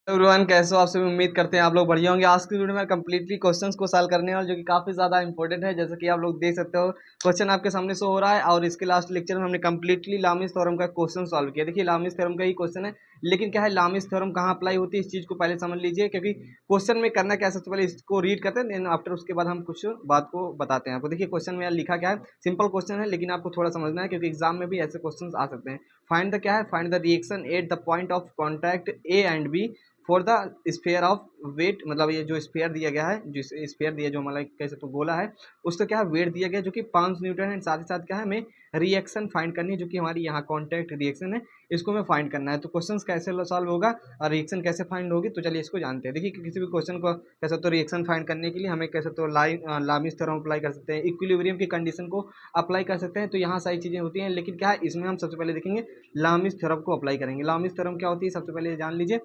Everyone, कैसे हो आप सभी। उम्मीद करते हैं आप लोग बढ़िया होंगे। आज की वीडियो में कंप्लीटली क्वेश्चंस को सॉल्व करने वाले जो कि काफ़ी ज़्यादा इंपॉर्टेंट है। जैसे कि आप लोग देख सकते हो क्वेश्चन आपके सामने शो हो रहा है और इसके लास्ट लेक्चर में हमने कंप्लीटली लामिस थ्योरम का क्वेश्चन सॉल्व किया। देखिए लामिस थ्योरम का ही क्वेश्चन है, लेकिन क्या है लामिस थ्योरम कहाँ अप्लाई होती है इस चीज़ को पहले समझ लीजिए, क्योंकि क्वेश्चन में करना क्या है, सबसे पहले इसको रीड करते हैं, देन आफ्टर उसके बाद हम कुछ बात को बताते हैं आपको। देखिए क्वेश्चन में लिखा क्या है, सिंपल क्वेश्चन है लेकिन आपको थोड़ा समझना है क्योंकि एग्जाम में भी ऐसे क्वेश्चन आ सकते हैं। फाइंड द क्या है, find the reaction at the point of contact A and B for the sphere of weight. मतलब ये जो स्फेयर दिया गया है, जो स्फेयर दिया, जो मतलब कैसे तो गोला है, उसका क्या है वेट दिया गया जो कि 5 न्यूटन है। साथ ही साथ क्या है हमें रिएक्शन फाइंड करनी है जो कि हमारी यहाँ कॉन्टैक्ट रिएक्शन है, इसको हमें फाइंड करना है। तो क्वेश्चन कैसे सॉल्व होगा और रिएक्शन कैसे फाइंड होगी, तो चलिए इसको जानते हैं। देखिए किसी भी क्वेश्चन को कैसे तो रिएक्शन फाइंड करने के लिए हमें कैसे तो लामिस थ्योरम अप्लाई कर सकते हैं, इक्विलिब्रियम की कंडीशन को अप्लाई कर सकते हैं। तो यहाँ सारी चीज़ें होती हैं, लेकिन क्या है इसमें हम सबसे पहले देखेंगे लामिस थ्योरम को अप्लाई करेंगे। लामिस थ्योरम क्या होती है सबसे पहले जान लीजिए।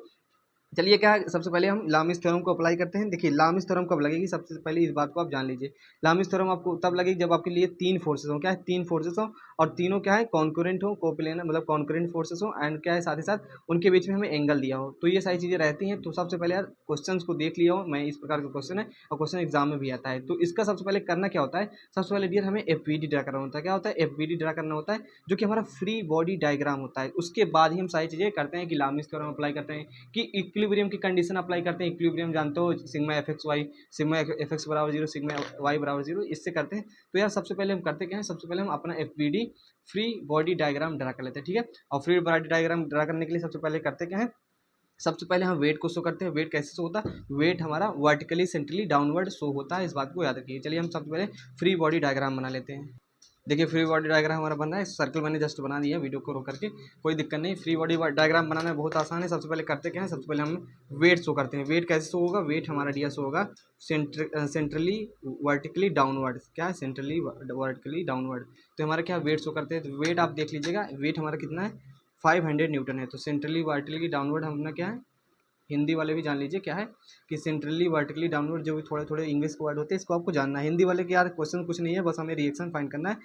चलिए क्या है, सबसे पहले हम लामिस थ्योरम को अप्लाई करते हैं। देखिए लामिस थ्योरम कब लगेगी, सबसे पहले इस बात को आप जान लीजिए। लामिस थ्योरम आपको तब लगेगी जब आपके लिए तीन फोर्सेस हो। क्या है, तीन फोर्सेस हो और तीनों क्या है कॉन्करेंट हो, कोप्लेनर मतलब कॉन्करेंट फोर्सेस हो, एंड क्या है साथ ही साथ उनके बीच में हमें एंगल दिया हो। तो ये सारी चीज़ें रहती हैं। तो सबसे पहले यार क्वेश्चन को देख लिया हो, मैं इस प्रकार का क्वेश्चन है और क्वेश्चन एग्जाम में भी आता है। तो इसका सबसे पहले करना क्या होता है, सबसे पहले डियर हमें एफ ड्रा करना होता है। क्या होता है, एफ ड्रा करना होता है जो कि हमारा फ्री बॉडी डायग्राम होता है। उसके बाद ही हम सारी चीज़ें करते हैं कि लामिस थ्योरम अप्लाई करते हैं, कि इक्विलिब्रियम की कंडीशन अप्लाई करते हैं। इक्विलिब्रियम जानते हो, sigma F X Y, sigma F X बराबर जीरो, सिग्मा वाई बराबर जीरो, इससे करते हैं। तो यार सबसे पहले हम करते क्या है, सबसे पहले हम अपना F free body diagram draw कर लेते हैं। ठीक है, और फ्री बॉडी डायग्राम ड्रा करने के लिए सबसे पहले करते क्या है, सबसे पहले हम वेट को शो करते हैं। वेट कैसे शो होता है, वेट हमारा वर्टिकली सेंट्रली डाउनवर्ड शो होता है, इस बात को याद रखिए। चलिए हम सबसे पहले फ्री बॉडी डायग्राम बना लेते हैं। देखिए फ्री बॉडी डायग्राम हमारा बन रहा है, सर्कल मैंने जस्ट बना दिया वीडियो को रोक करके, कोई दिक्कत नहीं। फ्री बॉडी डायग्राम बनाना बहुत आसान है। सबसे पहले करते क्या है, सबसे पहले हम वेट शो करते हैं। वेट कैसे शो होगा, वेट हमारा डिया शो होगा सेंट्रली वर्टिकली डाउनवर्ड। क्या है, सेंट्रली वर्टिकली डाउनवर्ड। तो हमारा क्या वेट शो करते हैं, तो वेट आप देख लीजिएगा, वेट हमारा कितना है 500 न्यूटन है। तो सेंट्रली वर्टिकली डाउनवर्ड हमने क्या है, हिंदी वाले भी जान लीजिए क्या है कि सेंट्रली वर्टिकली डाउनवर्ड, जो भी थोड़े थोड़े इंग्लिश के वर्ड होते हैं इसको आपको जानना है। हिंदी वाले के यार क्वेश्चन कुछ नहीं है, बस हमें रिएक्शन फाइंड करना है,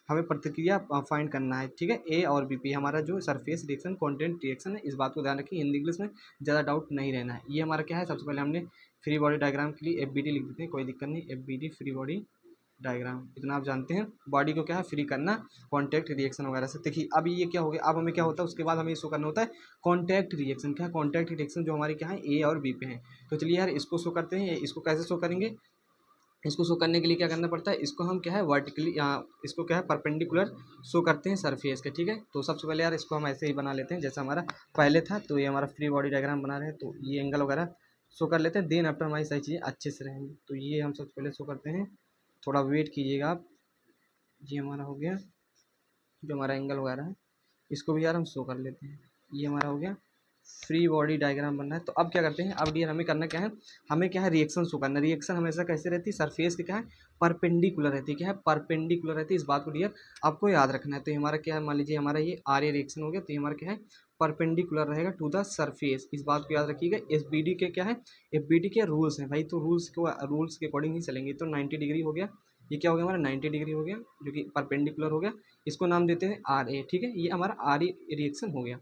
हमें प्रतिक्रिया फाइंड करना है। ठीक है, ए और बी पी हमारा जो सरफेस रिएक्शन कॉन्टेंट रिएक्शन है, इस बात को ध्यान रखिए। हिंदी इंग्लिश में ज़्यादा डाउट नहीं रहना है। ये हमारा क्या है, सबसे पहले हमने फ्री बॉडी डायग्राम के लिए एफ बी डी लिख देते हैं, कोई दिक्कत नहीं। F B D free body diagram, इतना आप जानते हैं। बॉडी को क्या है फ्री करना, कॉन्टैक्ट रिएक्शन वगैरह से। देखिए अब ये क्या हो गया, अब हमें क्या होता है उसके बाद हमें शो करना होता है कॉन्टैक्ट रिएक्शन। क्या है, कॉन्टैक्ट रिएक्शन जो हमारी क्या है ए और बी पे है। तो चलिए यार इसको शो करते हैं। इसको कैसे शो करेंगे, इसको शो करने के लिए क्या करना पड़ता है, इसको हम क्या है वर्टिकली, इसको क्या है परपेंडिकुलर शो करते हैं सरफेस के। ठीक है, तो सबसे पहले यार इसको हम ऐसे ही बना लेते हैं जैसा हमारा पहले था। तो ये हमारा फ्री बॉडी डायग्राम बना रहे हैं, तो ये एंगल वगैरह शो कर लेते हैं। देन आफ्टर हमारी सारी चीज़ें अच्छे से रहेंगी। तो ये हम सबसे पहले शो करते हैं, थोड़ा वेट कीजिएगा आप। ये हमारा हो गया जो हमारा एंगल वगैरह है, इसको भी यार हम शो कर लेते हैं। ये हमारा हो गया फ्री बॉडी डायग्राम बनना है। तो अब क्या करते हैं, अब डियर हमें करना क्या है, हमें क्या है रिएक्शन शो करना है। रिएक्शन हमेशा कैसे रहती है, सरफेस के क्या है परपेंडिकुलर रहती है। क्या है, परपेंडिकुलर रहती है, इस बात को डियर आपको याद रखना है। तो हमारा क्या है, मान लीजिए हमारा ये आर ए रिएक्शन हो गया, तो ये हमारा क्या है परपेंडिकुलर रहेगा टू द सरफेस, इस बात को याद रखिएगा। एस बी डी के क्या है, एफ बी डी के रूल्स हैं भाई, तो रूल्स के अकॉर्डिंग ही चलेंगे। तो 90 डिग्री हो गया, ये क्या हो गया हमारा 90 डिग्री हो गया जो कि परपेंडिकुलर हो गया। इसको नाम देते हैं आर ए। ठीक है, ये हमारा आर ए रिएक्शन हो गया।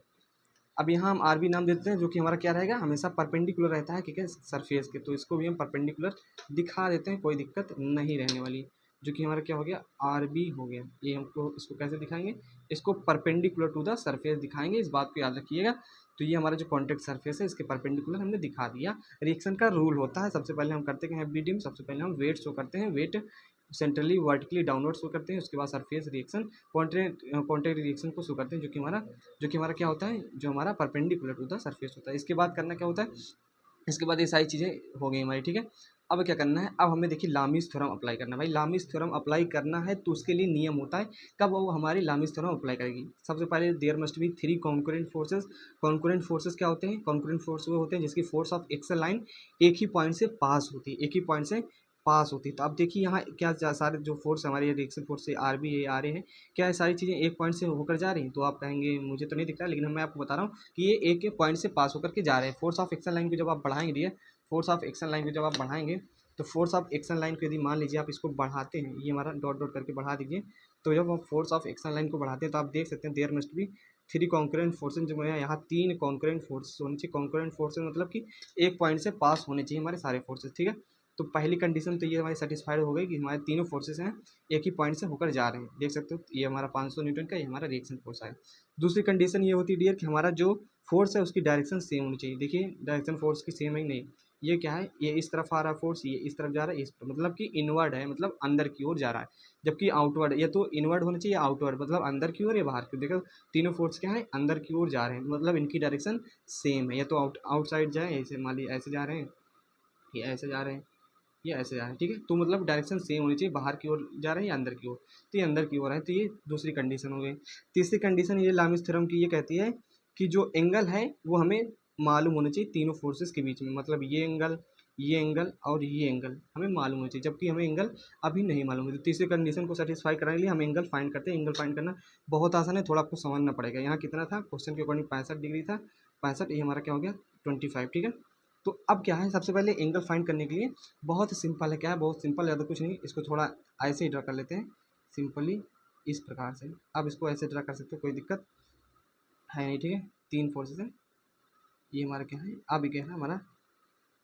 अब यहाँ हम आर बी नाम देते हैं जो कि हमारा क्या रहेगा, हमेशा परपेंडिकुलर रहता है ठीक है सरफेस के। तो इसको भी हम परपेंडिकुलर दिखा देते हैं, कोई दिक्कत नहीं रहने वाली। जो कि हमारा क्या हो गया आर बी हो गया। ये हमको इसको कैसे दिखाएंगे, इसको परपेंडिकुलर टू द सरफेस दिखाएंगे, इस बात को याद रखिएगा। तो ये हमारा जो कॉन्टैक्ट सरफेस है इसके परपेंडिकुलर हमने दिखा दिया। रिएक्शन का रूल होता है, सबसे पहले हम करते हैं एफ में, सबसे पहले हम वेट शो करते हैं। Weight centrally vertically downward show करते हैं, उसके बाद सरफेस रिएक्शन कॉन्टैक्ट रिएक्शन को शो करते हैं, जो कि हमारा क्या होता है, जो हमारा परपेंडिकुलर टू द सरफेस होता है। इसके बाद करना क्या होता है, इसके बाद ये सारी चीज़ें हो गई हमारी। ठीक है, अब क्या करना है, अब हमें देखिए लामिस थ्योरम अप्लाई करना है। भाई लामिस थ्योरम अप्लाई करना है तो उसके लिए नियम होता है, कब वो हमारी लामिस थ्योरम अप्लाई करेगी। सबसे पहले there must be three concurrent forces. Concurrent forces क्या होते हैं, कॉन्करेंट फोर्स वो होते हैं जिसकी फोर्स ऑफ एक्सल लाइन एक ही पॉइंट से पास होती है, एक ही पॉइंट से पास होती है। तो अब देखिए यहाँ क्या सारे जो फोर्स हमारे रिएक्शन फोर्स से आर बी ए आ रहे हैं, क्या है सारी चीज़ें एक पॉइंट से होकर जा रही हैं। तो आप कहेंगे मुझे तो नहीं दिख रहा, लेकिन मैं आपको बता रहा हूँ कि ये एक पॉइंट से पास होकर के जा रहे हैं। फोर्स ऑफ एक्शन लाइन को जब आप बढ़ाएंगे, फोर्स ऑफ एक्शन लाइन को जब आप बढ़ाएंगे, तो फोर्स ऑफ एक्शन लाइन को यदि मान लीजिए आप इसको बढ़ाते हैं, ये हमारा डॉट डॉट करके बढ़ा दीजिए। तो जब हम फोर्स ऑफ एक्शन लाइन को बढ़ाते हैं तो आप देख सकते हैं there must be 3 concurrent forces जो है यहाँ 3 कॉन्करेंट फोर्सेस होनी चाहिए। कॉन्करेंट फोर्सेज मतलब कि एक पॉइंट से पास होने चाहिए हमारे सारे फोर्सेज, ठीक है। तो पहली कंडीशन तो ये हमारी सेटिस्फाइड हो गई कि हमारे तीनों फोर्सेस हैं एक ही पॉइंट से होकर जा रहे हैं, देख सकते हो ये हमारा 500 न्यूटन का, ये हमारा रिएक्शन फोर्स है। दूसरी कंडीशन ये होती है डियर कि हमारा जो फोर्स है उसकी डायरेक्शन सेम होनी चाहिए। देखिए डायरेक्शन फोर्स की सेम है नहीं, ये क्या है, ये इस तरफ आ रहा है फोर्स, ये इस तरफ जा रहा है, इस तरफ मतलब कि इनवर्ड है, मतलब अंदर की ओर जा रहा है, जबकि आउटवर्ड या तो इनवर्ड होना चाहिए, आउटवर्ड मतलब अंदर की ओर या बाहर की ओर। देखो तीनों फोर्स क्या है, अंदर की ओर जा रहे हैं, मतलब इनकी डायरेक्शन सेम है, या तो आउटसाइड जाए, ऐसे मान लीजिए ऐसे जा रहे हैं, ये ऐसे जा रहे हैं, ये ऐसे जा रहे हैं, ठीक है। तो मतलब डायरेक्शन सेम होनी चाहिए, बाहर की ओर जा रहे हैं या अंदर की ओर, तो ये अंदर की ओर है, तो ये दूसरी कंडीशन हो गई। तीसरी कंडीशन ये लामिस थ्योरम की ये कहती है कि जो एंगल है वो हमें मालूम होना चाहिए तीनों फोर्सेस के बीच में, मतलब ये एंगल और ये एंगल हमें मालूम होना चाहिए, जबकि हमें एंगल अभी नहीं मालूम है। तो तीसरी कंडीशन को सेटिस्फाई कराने के लिए हम एंगल फाइंड करते हैं। एंगल फाइंड करना बहुत आसान है, थोड़ा आपको समझना पड़ेगा। यहाँ कितना था, क्वेश्चन के अकॉर्डिंग 65 डिग्री था, 65, ये हमारा क्या हो गया 25, ठीक है। तो अब क्या है, सबसे पहले एंगल फाइंड करने के लिए बहुत सिंपल है, क्या है बहुत सिंपल, ज़्यादा कुछ नहीं, इसको थोड़ा ऐसे ही ड्रा कर लेते हैं सिंपली इस प्रकार से। अब इसको ऐसे ड्रा कर सकते हो, कोई दिक्कत है नहीं, ठीक है। तीन फोर्सेस है, ये हमारा क्या है, अब क्या है हमारा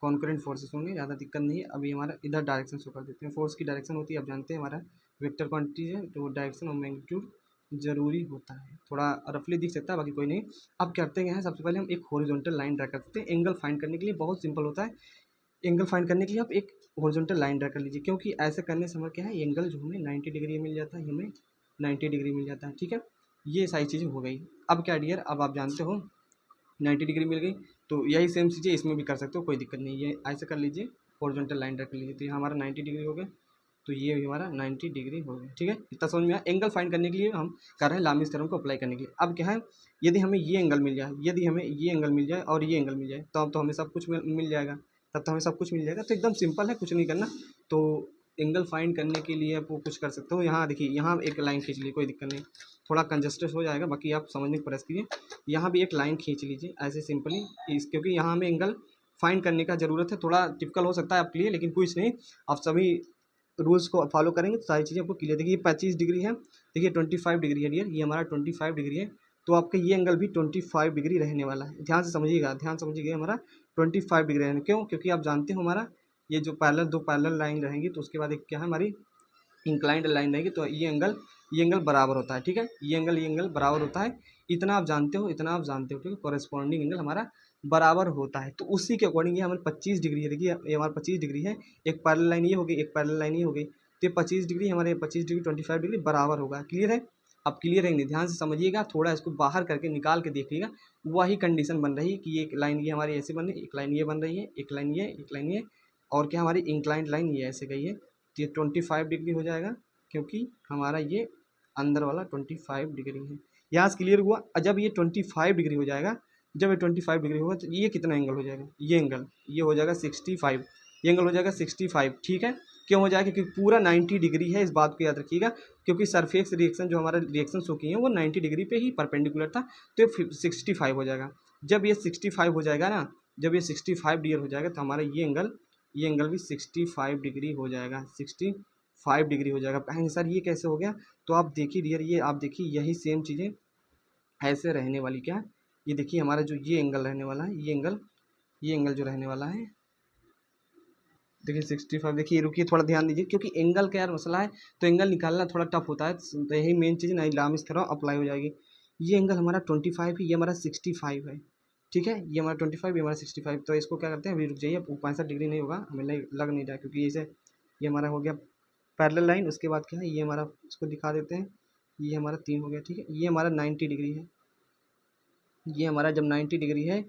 कॉन्करेंट फोर्सेस होंगे, ज़्यादा दिक्कत नहीं है। अभी हमारा इधर डायरेक्शन शो कर देते हैं, फोर्स की डायरेक्शन होती है, आप जानते हैं हमारा वेक्टर क्वांटिटी है तो डायरेक्शन और मैग्नीट्यूड जरूरी होता है, थोड़ा रफली दिख सकता है बाकी कोई नहीं। अब करते हैं सबसे पहले हम एक हॉरिजॉन्टल लाइन ड्रा करते हैं। एंगल फाइंड करने के लिए बहुत सिंपल होता है, एंगल फाइंड करने के लिए आप एक हॉरिजॉन्टल लाइन ड्रा कर लीजिए, क्योंकि ऐसे करने से हमारा क्या है एंगल जो हमें 90 डिग्री मिल जाता है, हमें 90 डिग्री मिल जाता है, ठीक है। ये सारी चीज़ें हो गई। अब क्या डियर, अब आप जानते हो 90 डिग्री मिल गई, तो यही सेम चीज़ें इसमें भी कर सकते हो, कोई दिक्कत नहीं है। ऐसे कर लीजिए, हॉरिजॉन्टल लाइन ड्रा कर लीजिए, तो ये हमारा 90 डिग्री हो गया, तो ये भी हमारा 90 डिग्री हो गया, ठीक है। इतना समझ में आया। एंगल फाइंड करने के लिए हम कर रहे हैं लामिस थ्योरम को अप्लाई करने के लिए। अब क्या है, यदि हमें ये एंगल मिल जाए, यदि हमें ये एंगल मिल जाए और ये एंगल मिल जाए, तो अब तो हमें सब कुछ मिल जाएगा, तब तो हमें सब कुछ मिल जाएगा। तो एकदम सिंपल है, कुछ नहीं करना। तो एंगल फाइंड करने के लिए आप वो कुछ कर सकते हो, यहाँ देखिए यहाँ एक लाइन खींच ली, कोई दिक्कत नहीं, थोड़ा कंजस्टेड हो जाएगा, बाकी आप समझने की प्रयास कीजिए। यहाँ भी एक लाइन खींच लीजिए ऐसे सिंपली, क्योंकि यहाँ हमें एंगल फाइंड करने का ज़रूरत है, थोड़ा टिपिकल हो सकता है आपके लिए, लेकिन कुछ नहीं, आप सभी रूल्स को फॉलो करेंगे तो सारी चीज़ें आपको क्लियर। देखिए 25 डिग्री है, देखिए 25 डिग्री है डियर, ये हमारा 25 डिग्री है, तो आपका ये एंगल भी 25 डिग्री रहने वाला है। ध्यान से समझिएगा, ध्यान समझिएगा, हमारा 25 डिग्री रहने, क्यों, क्योंकि आप जानते हो हमारा ये जो पैरेलल दो पैरेलल लाइन रहेंगी, तो उसके बाद एक क्या है हमारी इंक्लाइंड लाइन रहेगी, तो ये एंगल बराबर होता है, ठीक है। ये एंगल बराबर होता है, इतना आप जानते हो, इतना आप जानते हो, ठीक है। कॉरेस्पॉन्डिंग एंगल हमारा बराबर होता है, तो उसी के अकॉर्डिंग ये हमारे 25 डिग्री है। देखिए ये हमारा 25 डिग्री है, एक पैरेलल लाइन ये हो गई, एक पैरेलल लाइन ये हो गई, तो ये 25 डिग्री हमारे 25 डिग्री 25 डिग्री बराबर होगा। क्लियर है, अब क्लियर है नहीं, ध्यान से समझिएगा, थोड़ा इसको बाहर करके निकाल के देखिएगा। वही कंडीशन बन रही है कि एक लाइन ये हमारी ऐसे बन रही है, एक लाइन ये बन रही है, एक लाइन ये, एक लाइन ये, और क्या हमारी इंक्लाइंड लाइन ये ऐसे गई है, तो ये 25 डिग्री हो जाएगा, क्योंकि हमारा ये अंदर वाला 25 डिग्री है। यहाँ से क्लियर हुआ। जब ये 25 डिग्री हो जाएगा, जब ये 25 डिग्री होगा, तो ये कितना एंगल हो जाएगा, ये एंगल ये हो जाएगा 65, ये एंगल हो जाएगा 65, ठीक है। क्यों हो जाएगा, क्योंकि पूरा 90 डिग्री है, इस बात को याद रखिएगा, क्योंकि सरफेस रिएक्शन जो हमारा रिएक्शन शो किए हैं वो 90 डिग्री पे ही परपेंडिकुलर था, तो ये 65 हो जाएगा। जब ये 65 हो जाएगा ना, जब ये 65 डिग्री हो जाएगा, तो हमारा ये एंगल भी 65 डिग्री हो जाएगा, 65 डिग्री हो जाएगा। कहेंगे सर ये कैसे हो गया, तो आप देखिए डियर, ये आप देखिए यही सेम चीज़ें ऐसे रहने वाली, क्या ये देखिए हमारा जो ये एंगल रहने वाला है, ये एंगल जो रहने वाला है, देखिए 65, देखिए रुकिए थोड़ा ध्यान दीजिए, क्योंकि एंगल का यार मसला है, तो एंगल निकालना थोड़ा टफ होता है, तो यही मेन चीज़ नहीं लामिस थ्योरम अप्लाई हो जाएगी। ये एंगल हमारा 25 है, ये हमारा 65 है, ठीक है। ये हमारा 25, ये हमारा 65, तो इसको क्या करते हैं, अभी रुक जाइए, 65 डिग्री नहीं होगा, हमें नहीं लग नहीं रहा, क्योंकि इसे ये हमारा हो गया पैरेलल लाइन, उसके बाद क्या है, ये हमारा इसको दिखा देते हैं, ये हमारा 3 हो गया, ठीक है। ये हमारा 90 डिग्री है, ये हमारा जब 90 डिग्री है,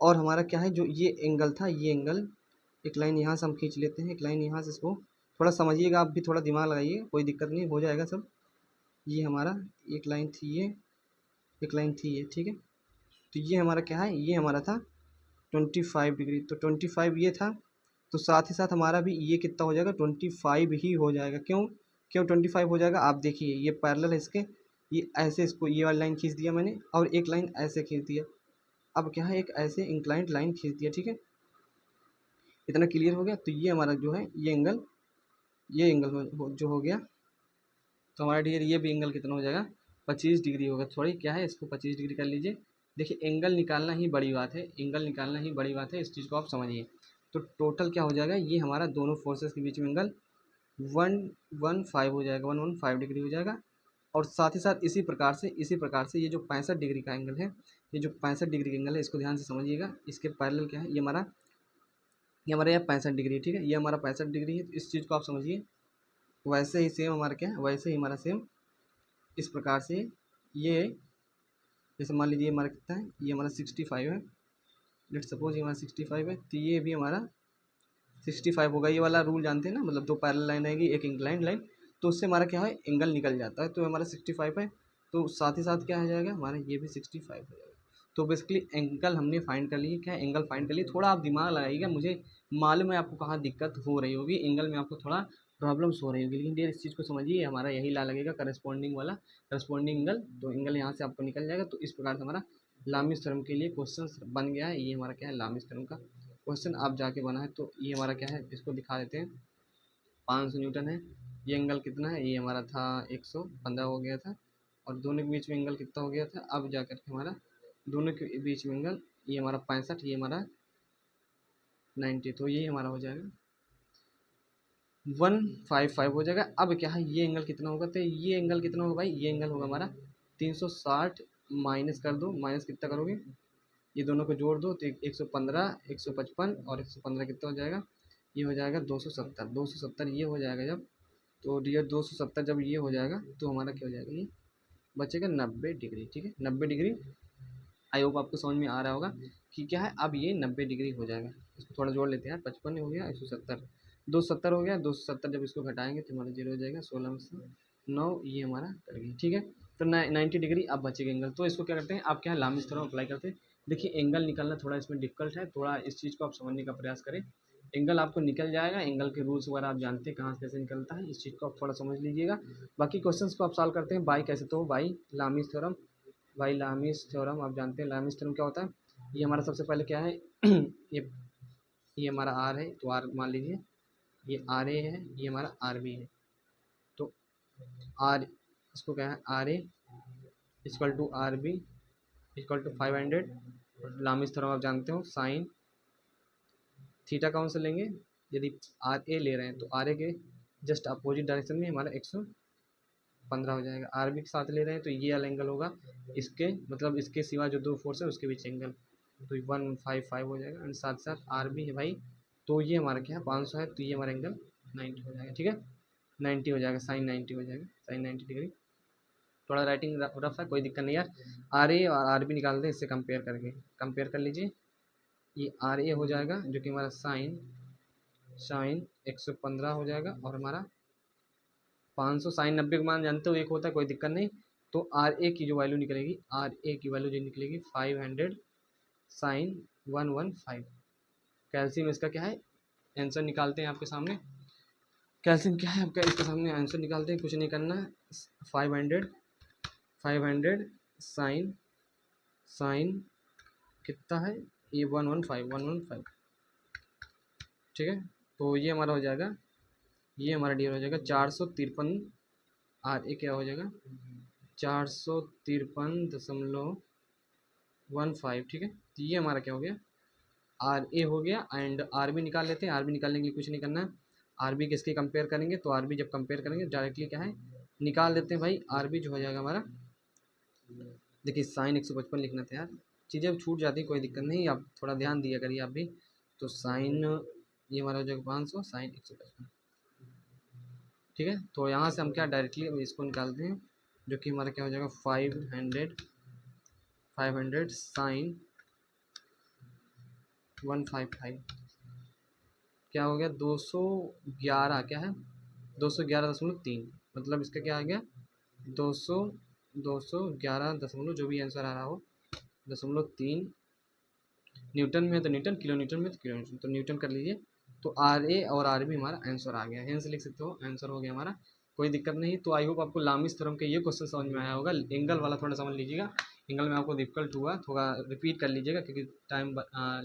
और हमारा क्या है जो ये एंगल था, ये एंगल एक लाइन यहाँ से हम खींच लेते हैं, एक लाइन यहाँ से, इसको थोड़ा समझिएगा, आप भी थोड़ा दिमाग लगाइए, कोई दिक्कत नहीं, हो जाएगा सब। ये हमारा एक लाइन थी, ये एक लाइन थी ये, ठीक है। तो ये हमारा क्या है, ये हमारा था 25 डिग्री, तो 25 ये था, तो साथ ही साथ हमारा भी ये कितना हो जाएगा, 25 ही हो जाएगा। क्यों, क्यों 25 हो जाएगा, आप देखिए ये पैरेलल है इसके, ये ऐसे इसको ये वाली लाइन खींच दिया मैंने, और एक लाइन ऐसे खींच दिया, अब क्या है एक ऐसे इंक्लाइंट लाइन खींच दिया, ठीक है। इतना क्लियर हो गया, तो ये हमारा जो है ये एंगल जो हो गया, तो हमारा डियर ये भी एंगल कितना हो जाएगा 25 डिग्री होगा, सॉरी क्या है, इसको 25 डिग्री कर लीजिए। देखिए एंगल निकालना ही बड़ी बात है, एंगल निकालना ही बड़ी बात है, इस चीज़ को आप समझिए। तो टोटल क्या हो जाएगा, ये हमारा दोनों फोर्सेस के बीच में एंगल 115 हो जाएगा, 115 डिग्री हो जाएगा। और साथ ही साथ इसी प्रकार से ये जो 65 डिग्री का एंगल है, ये जो 65 डिग्री का एंगल है, इसको ध्यान से समझिएगा। इसके पैरेलल क्या है, ये हमारा यहाँ 65 डिग्री है, ठीक है, ये हमारा 65 डिग्री है। तो इस चीज़ को आप समझिए। वैसे ही सेम हमारा क्या है, वैसे ही हमारा सेम इस प्रकार से ये, जैसे मान लीजिए हमारा कितना है, ये हमारा 65 है, लेट सपोज ये हमारा 65 है, तो ये भी हमारा 65 होगा। ये वाला रूल जानते हैं ना, मतलब दो पैरेलल लाइन आएगी, एक इंक्लाइंड लाइन, तो उससे हमारा क्या है, एंगल निकल जाता है। तो हमारा 65 है, तो साथ ही साथ क्या हो जाएगा हमारा, ये भी 65 हो जाएगा। तो बेसिकली एंगल हमने फाइंड कर लिए, क्या एंगल फाइंड कर लिए। थोड़ा आप दिमाग लगाइएगा, मुझे मालूम है आपको कहाँ दिक्कत हो रही होगी, एंगल में आपको थोड़ा प्रॉब्लम्स हो रही होगी, लेकिन डियर इस चीज़ को समझिए, हमारा यही ला लगेगा करस्पॉन्डिंग वाला, करस्पॉन्डिंग एंगल। तो एंगल यहाँ से आपको निकल जाएगा। तो इस प्रकार से हमारा लामिस थ्योरम के लिए क्वेश्चन बन गया है। ये हमारा क्या है, लामिस थ्योरम का क्वेश्चन आप जाके बना है। तो ये हमारा क्या है, इसको दिखा देते हैं। 500 न्यूटन है, ये एंगल कितना है, ये हमारा था 115 हो गया था, और दोनों के बीच में एंगल कितना हो गया था, अब जाकर के हमारा दोनों के बीच में एंगल, ये हमारा 65, ये हमारा 90, तो ये हमारा हो जाएगा 155 हो जाएगा। अब क्या है, ये एंगल कितना होगा, तो ये एंगल कितना होगा भाई, ये एंगल होगा हमारा 360, माइनस कर दो, माइनस कितना करोगे, ये दोनों को जोड़ दो, तो 115, 155 और 115 कितना हो जाएगा, ये हो जाएगा 270, 270 ये हो जाएगा जब, तो डियर 270 जब ये हो जाएगा, तो हमारा क्या हो जाएगा, ये बचेगा 90 डिग्री, ठीक है, 90 डिग्री। आई होप आपको समझ में आ रहा होगा कि क्या है, अब ये 90 डिग्री हो जाएगा। इसको थोड़ा जोड़ लेते हैं यार, 55 हो गया, 170, 270 हो गया, 270 जब इसको घटाएंगे तो हमारा जीरो हो जाएगा, 16 में से 9, ये हमारा कट गया, ठीक है। तो 90 डिग्री अब बचेगा एंगल। तो इसको क्या करते हैं, आप क्या है, लामिस थ्योरम अप्लाई करते हैं। देखिए एंगल निकालना थोड़ा इसमें डिफिकल्ट है, थोड़ा इस चीज़ को आप समझने का प्रयास करें। एंगल आपको निकल जाएगा, एंगल के रूल्स वगैरह आप जानते हैं कहाँ से कैसे निकलता है, इस चीज़ को आप थोड़ा समझ लीजिएगा। बाकी क्वेश्चंस को आप सॉल्व करते हैं बाई कैसे, तो बाई लामिस थ्योरम। बाई लामिस थ्योरम आप जानते हैं, लामिस थ्योरम क्या होता है। ये हमारा सबसे पहले क्या है ये ये हमारा आर है, तो आर मान लीजिए, ये आर ए है, ये हमारा आर बी है। तो आर, इसको क्या है, R A equal to R B equal to 500। Lami's theorem आप जानते हो, साइन थीटा कौन से लेंगे, यदि आर ए ले रहे हैं तो आर ए के जस्ट अपोजिट डायरेक्शन में हमारा 115 हो जाएगा। आर बी के साथ ले रहे हैं तो ये वाला एंगल होगा, इसके मतलब इसके सिवा जो दो फोर्स है उसके बीच एंगल, तो 155 हो जाएगा। एंड साथ साथ आर बी है भाई, तो ये हमारा क्या है, 500 है, तो ये हमारा एंगल 90 हो जाएगा, ठीक है, 90 हो जाएगा, साइन 90 हो जाएगा, साइन 90 डिग्री। थोड़ा राइटिंग रफ है, कोई दिक्कत नहीं यार। आर ए और आर बी निकाल दें, इससे कंपेयर करके, कंपेयर कर लीजिए। ये आर ए हो जाएगा जो कि हमारा साइन साइन 115 हो जाएगा, और हमारा 500, साइन 90 का मान जानते हो एक होता है, कोई दिक्कत नहीं। तो आर ए की जो वैल्यू निकलेगी, आर ए की वैल्यू जो निकलेगी 500 साइन 115। कैल्शियम इसका क्या है, आंसर निकालते हैं आपके सामने। कैल्शियम क्या है आपका, इसके सामने आंसर निकालते हैं, कुछ नहीं करना है। 500 500 साइन साइन कितना है, ये 115 ठीक है। तो ये हमारा हो जाएगा, ये हमारा डी हो जाएगा 453, आर ए क्या हो जाएगा 453.15, ठीक है। तो ये हमारा क्या हो गया, आर ए हो गया। एंड आर बी निकाल लेते हैं, आर बी निकालने के लिए कुछ नहीं करना है। आर बी किसके कंपेयर करेंगे, तो आर बी जब कंपेयर करेंगे डायरेक्टली क्या है, निकाल देते हैं भाई। आर बी जो हो जाएगा हमारा, देखिए साइन 155 लिखना था यार, चीज़ें अब छूट जाती, कोई दिक्कत नहीं, आप थोड़ा ध्यान दिया करिए आप भी। तो साइन ये हमारा हो जाएगा 500 साइन 155, ठीक है। तो यहाँ से हम क्या डायरेक्टली इसको निकालते हैं, जो कि हमारा क्या हो जाएगा 500 साइन 155, क्या हो गया 211, क्या है 211.3, मतलब इसका क्या आ गया 211 जो भी आंसर आ रहा हो 0.3 न्यूटन में है तो न्यूटन, किलो न्यूटन में तो किलो न्यूटन, तो न्यूटन कर लीजिए। तो आर ए और आर बी हमारा आंसर आ गया, हेंस लिख सकते हो, आंसर हो गया हमारा, कोई दिक्कत नहीं। तो आई होप आपको लामिस थ्योरम के ये क्वेश्चन समझ में आया होगा। एंगल वाला थोड़ा समझ लीजिएगा, एंगल में आपको डिफिकल्ट हुआ, थोड़ा रिपीट कर लीजिएगा क्योंकि टाइम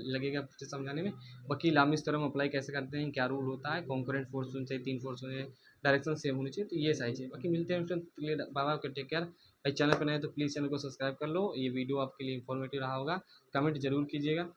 लगेगा फिर से समझाने में। बाकी लामिस थ्योरम अप्लाई कैसे करते हैं, क्या रूल होता है, कॉन्करेंट फोर्स होनी चाहिए, 3 फोर्स होने, डायरेक्शन सेम होनी चाहिए, तो ये सारी चीज़। बाकी मिलते हैं क्लियर, बाबा के टेक केयर। चैनल पर नए तो प्लीज़ चैनल को सब्सक्राइब कर लो। ये वीडियो आपके लिए इन्फॉर्मेटिव रहा होगा, कमेंट जरूर कीजिएगा।